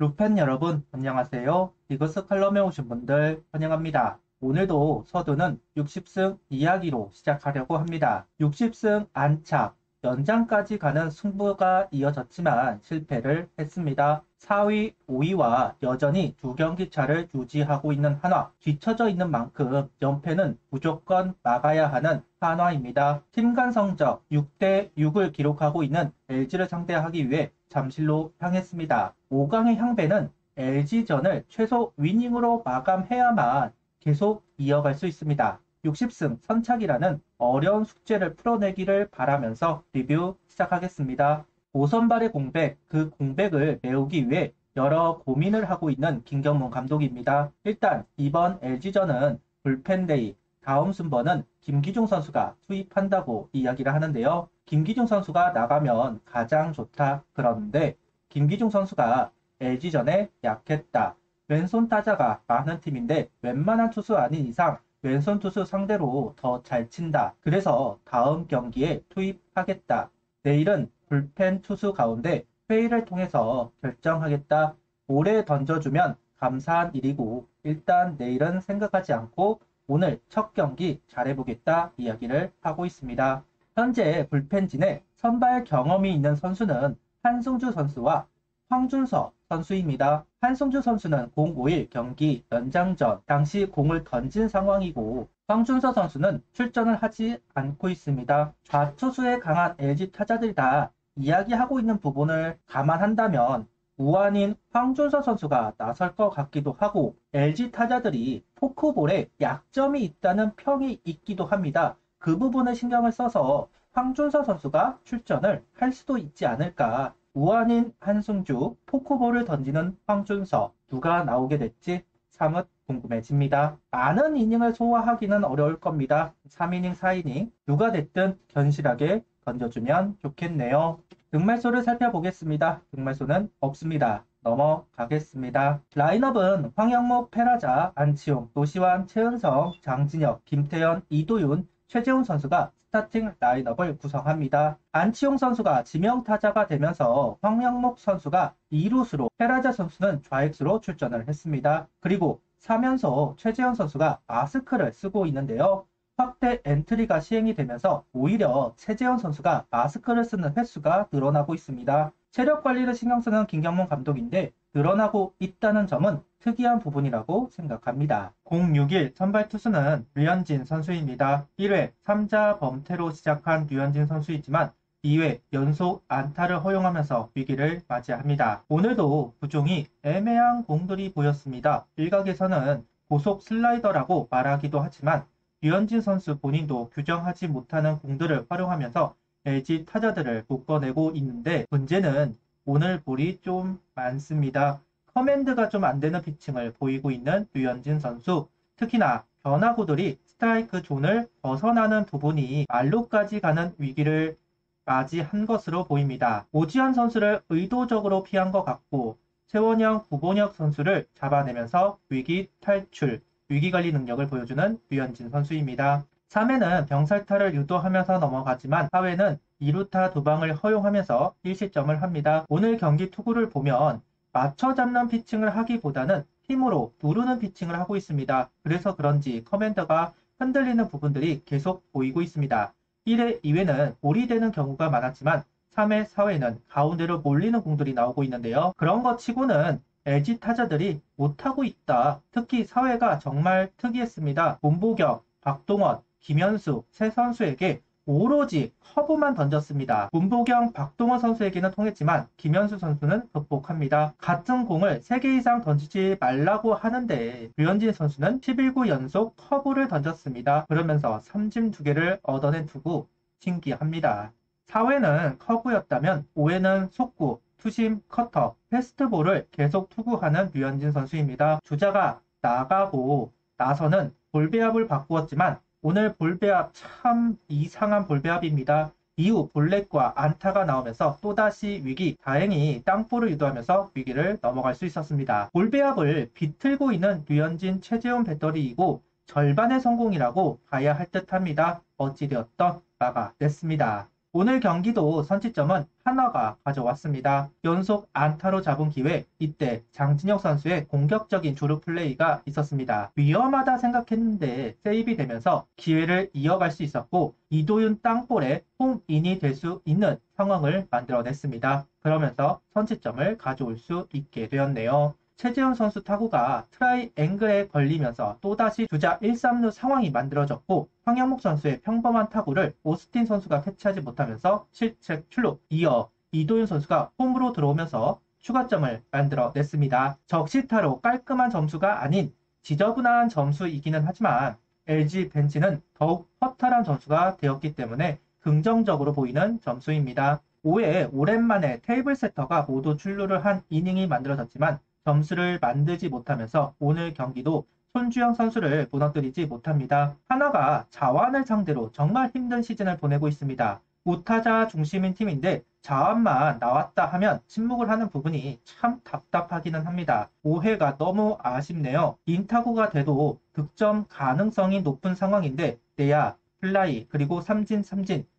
루펜 여러분, 안녕하세요. 리그스 칼럼에 오신 분들 환영합니다. 오늘도 서두는 60승 이야기로 시작하려고 합니다. 60승 안착, 연장까지 가는 승부가 이어졌지만 실패를 했습니다. 4위, 5위와 여전히 2경기 차를 유지하고 있는 한화, 뒤처져 있는 만큼 연패는 무조건 막아야 하는 한화입니다. 팀 간 성적 6대 6을 기록하고 있는 LG를 상대하기 위해 잠실로 향했습니다. 5강의 향배는 LG전을 최소 위닝으로 마감해야만 계속 이어갈 수 있습니다. 60승 선착이라는 어려운 숙제를 풀어내기를 바라면서 리뷰 시작하겠습니다. 5선발의 공백, 그 공백을 메우기 위해 여러 고민을 하고 있는 김경문 감독입니다. 일단 이번 LG전은 불펜데이, 다음 순번은 김기중 선수가 투입한다고 이야기를 하는데요. 김기중 선수가 나가면 가장 좋다 그러는데 김기중 선수가 LG전에 약했다. 왼손 타자가 많은 팀인데 웬만한 투수 아닌 이상 왼손 투수 상대로 더 잘 친다. 그래서 다음 경기에 투입하겠다. 내일은 불펜 투수 가운데 회의를 통해서 결정하겠다. 오래 던져주면 감사한 일이고 일단 내일은 생각하지 않고 오늘 첫 경기 잘해보겠다 이야기를 하고 있습니다. 현재 불펜진에 선발 경험이 있는 선수는 한승주 선수와 황준서 선수입니다. 한승주 선수는 0-5일 경기 연장전 당시 공을 던진 상황이고 황준서 선수는 출전을 하지 않고 있습니다. 좌투수에 강한 LG 타자들이 다 이야기하고 있는 부분을 감안한다면 우완인 황준서 선수가 나설 것 같기도 하고 LG 타자들이 포크볼에 약점이 있다는 평이 있기도 합니다. 그 부분에 신경을 써서 황준서 선수가 출전을 할 수도 있지 않을까. 우완인 한승주, 포크볼을 던지는 황준서 누가 나오게 될지 사뭇 궁금해집니다. 많은 이닝을 소화하기는 어려울 겁니다. 3이닝, 4이닝 누가 됐든 견실하게 던져주면 좋겠네요. 득말소를 살펴보겠습니다. 득말소는 없습니다. 넘어가겠습니다. 라인업은 황영목, 페라자, 안치홍, 노시환, 최은성, 장진혁, 김태현, 이도윤, 최재훈 선수가 스타팅 라인업을 구성합니다. 안치홍 선수가 지명타자가 되면서 황영목 선수가 2루수로, 페라자 선수는 좌익수로 출전을 했습니다. 그리고 3연속 최재훈 선수가 마스크를 쓰고 있는데요. 확대 엔트리가 시행이 되면서 오히려 최재현 선수가 마스크를 쓰는 횟수가 늘어나고 있습니다. 체력 관리를 신경 쓰는 김경문 감독인데 늘어나고 있다는 점은 특이한 부분이라고 생각합니다. 061 선발 투수는 류현진 선수입니다. 1회 3자 범퇴로 시작한 류현진 선수이지만 2회 연속 안타를 허용하면서 위기를 맞이합니다. 오늘도 부종이 애매한 공들이 보였습니다. 일각에서는 고속 슬라이더라고 말하기도 하지만 류현진 선수 본인도 규정하지 못하는 공들을 활용하면서 LG 타자들을 묶어내고 있는데 문제는 오늘 볼이 좀 많습니다. 커맨드가 좀 안 되는 피칭을 보이고 있는 류현진 선수, 특히나 변화구들이 스트라이크 존을 벗어나는 부분이 말루까지 가는 위기를 맞이한 것으로 보입니다. 오지환 선수를 의도적으로 피한 것 같고 최원영, 구본혁 선수를 잡아내면서 위기 탈출, 위기관리 능력을 보여주는 류현진 선수입니다. 3회는 병살타를 유도하면서 넘어가지만 4회는 2루타 2방을 허용하면서 1실점을 합니다. 오늘 경기 투구를 보면 맞춰 잡는 피칭을 하기보다는 힘으로 누르는 피칭을 하고 있습니다. 그래서 그런지 커맨더가 흔들리는 부분들이 계속 보이고 있습니다. 1회, 2회는 볼이 되는 경우가 많았지만 3회, 4회는 가운데로 몰리는 공들이 나오고 있는데요. 그런 것 치고는 LG 타자들이 못하고 있다. 특히 4회가 정말 특이했습니다. 문보경, 박동원, 김현수 세 선수에게 오로지 커브만 던졌습니다. 문보경, 박동원 선수에게는 통했지만 김현수 선수는 극복합니다. 같은 공을 3개 이상 던지지 말라고 하는데 류현진 선수는 11구 연속 커브를 던졌습니다. 그러면서 삼진 2개를 얻어낸 투구 신기합니다. 4회는 커브였다면 5회는 속구, 투심, 커터, 패스트볼을 계속 투구하는 류현진 선수입니다. 주자가 나가고 나서는 볼배합을 바꾸었지만 오늘 볼배합 참 이상한 볼배합입니다. 이후 볼넷과 안타가 나오면서 또다시 위기, 다행히 땅볼을 유도하면서 위기를 넘어갈 수 있었습니다. 볼배합을 비틀고 있는 류현진, 최재훈 배터리이고 절반의 성공이라고 봐야 할 듯합니다. 어찌되었던 막아냈습니다. 오늘 경기도 선취점은 한화가 가져왔습니다. 연속 안타로 잡은 기회, 이때 장진혁 선수의 공격적인 주루 플레이가 있었습니다. 위험하다 생각했는데 세이브이 되면서 기회를 이어갈 수 있었고 이도윤 땅볼에 홈인이 될 수 있는 상황을 만들어냈습니다. 그러면서 선취점을 가져올 수 있게 되었네요. 최재훈 선수 타구가 트라이앵글에 걸리면서 또다시 주자 1, 3루 상황이 만들어졌고 황영목 선수의 평범한 타구를 오스틴 선수가 캐치하지 못하면서 실책 출루, 이어 이도윤 선수가 홈으로 들어오면서 추가점을 만들어냈습니다. 적시타로 깔끔한 점수가 아닌 지저분한 점수이기는 하지만 LG 벤치는 더욱 허탈한 점수가 되었기 때문에 긍정적으로 보이는 점수입니다. 5회 오랜만에 테이블 세터가 모두 출루를 한 이닝이 만들어졌지만 점수를 만들지 못하면서 오늘 경기도 손주영 선수를 무너뜨리지 못합니다. 하나가 자완을 상대로 정말 힘든 시즌을 보내고 있습니다. 우타자 중심인 팀인데 자완만 나왔다 하면 침묵을 하는 부분이 참 답답하기는 합니다. 5회가 너무 아쉽네요. 인타구가 돼도 득점 가능성이 높은 상황인데 내야, 플라이, 그리고 삼진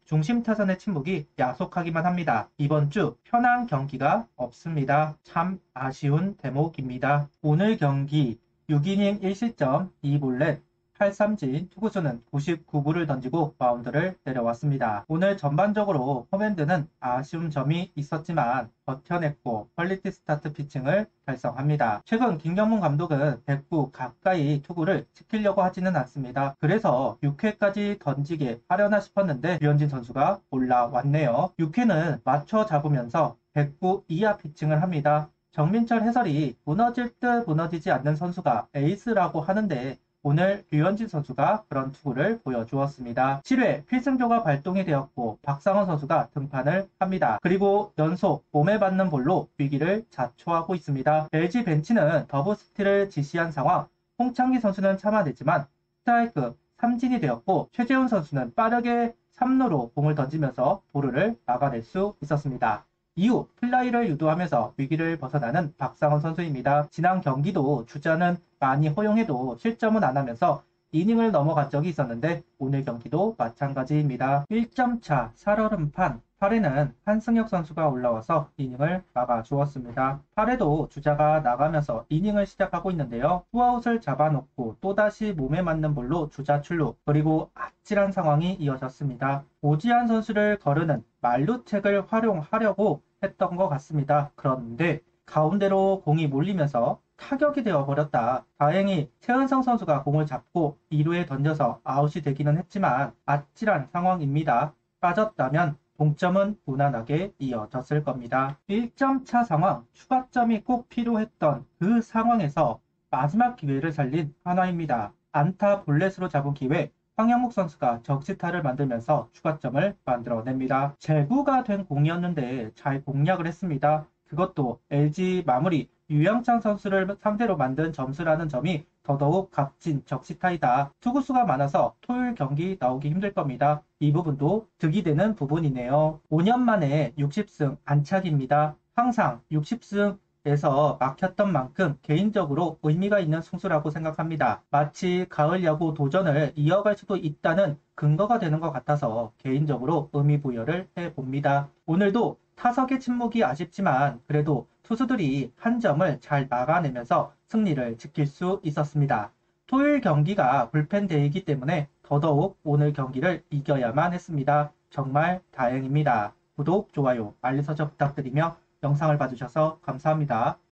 중심 타선의 침묵이 야속하기만 합니다. 이번 주 편한 경기가 없습니다. 참 아쉬운 대목입니다. 오늘 경기 6이닝 1실점 2볼넷 8삼진 투구수는 99구를 던지고 마운드를 내려왔습니다. 오늘 전반적으로 커맨드는 아쉬운 점이 있었지만 버텨냈고 퀄리티 스타트 피칭을 달성합니다. 최근 김경문 감독은 100구 가까이 투구를 지키려고 하지는 않습니다. 그래서 6회까지 던지게 하려나 싶었는데 류현진 선수가 올라왔네요. 6회는 맞춰 잡으면서 100구 이하 피칭을 합니다. 정민철 해설이 무너질 듯 무너지지 않는 선수가 에이스라고 하는데 오늘 류현진 선수가 그런 투구를 보여주었습니다. 7회 필승조가 발동이 되었고 박상원 선수가 등판을 합니다. 그리고 연속 몸에 받는 볼로 위기를 자초하고 있습니다. LG 벤치는 더블 스틸을 지시한 상황, 홍창기 선수는 참아냈지만 스트라이크 3진이 되었고 최재훈 선수는 빠르게 3루로 공을 던지면서 볼을 막아낼 수 있었습니다. 이후 플라이를 유도하면서 위기를 벗어나는 박상원 선수입니다. 지난 경기도 주자는 많이 허용해도 실점은 안 하면서 이닝을 넘어간 적이 있었는데 오늘 경기도 마찬가지입니다. 1점 차 살얼음판 8회는 한승혁 선수가 올라와서 이닝을 막아주었습니다. 8회도 주자가 나가면서 이닝을 시작하고 있는데요. 투아웃을 잡아놓고 또다시 몸에 맞는 볼로 주자 출루, 그리고 아찔한 상황이 이어졌습니다. 오지환 선수를 거르는 만루책을 활용하려고 했던 것 같습니다. 그런데 가운데로 공이 몰리면서 타격이 되어버렸다. 다행히 최은성 선수가 공을 잡고 2루에 던져서 아웃이 되기는 했지만 아찔한 상황입니다. 빠졌다면 동점은 무난하게 이어졌을 겁니다. 1점 차 상황, 추가점이 꼭 필요했던 그 상황에서 마지막 기회를 살린 한화입니다. 안타 볼넷으로 잡은 기회, 황영묵 선수가 적시타를 만들면서 추가점을 만들어냅니다. 제구가 된 공이었는데 잘 공략을 했습니다. 그것도 LG 마무리 유영창 선수를 상대로 만든 점수라는 점이 더더욱 값진 적시타이다. 투구수가 많아서 토요일 경기 나오기 힘들 겁니다. 이 부분도 득이 되는 부분이네요. 5년 만에 60승 안착입니다. 항상 60승에서 막혔던 만큼 개인적으로 의미가 있는 승수라고 생각합니다. 마치 가을 야구 도전을 이어갈 수도 있다는 근거가 되는 것 같아서 개인적으로 의미 부여를 해봅니다. 오늘도 타석의 침묵이 아쉽지만 그래도 투수들이 한 점을 잘 막아내면서 승리를 지킬 수 있었습니다. 토요일 경기가 불펜데이이기 때문에 더더욱 오늘 경기를 이겨야만 했습니다. 정말 다행입니다. 구독, 좋아요, 알림 설정 부탁드리며 영상을 봐주셔서 감사합니다.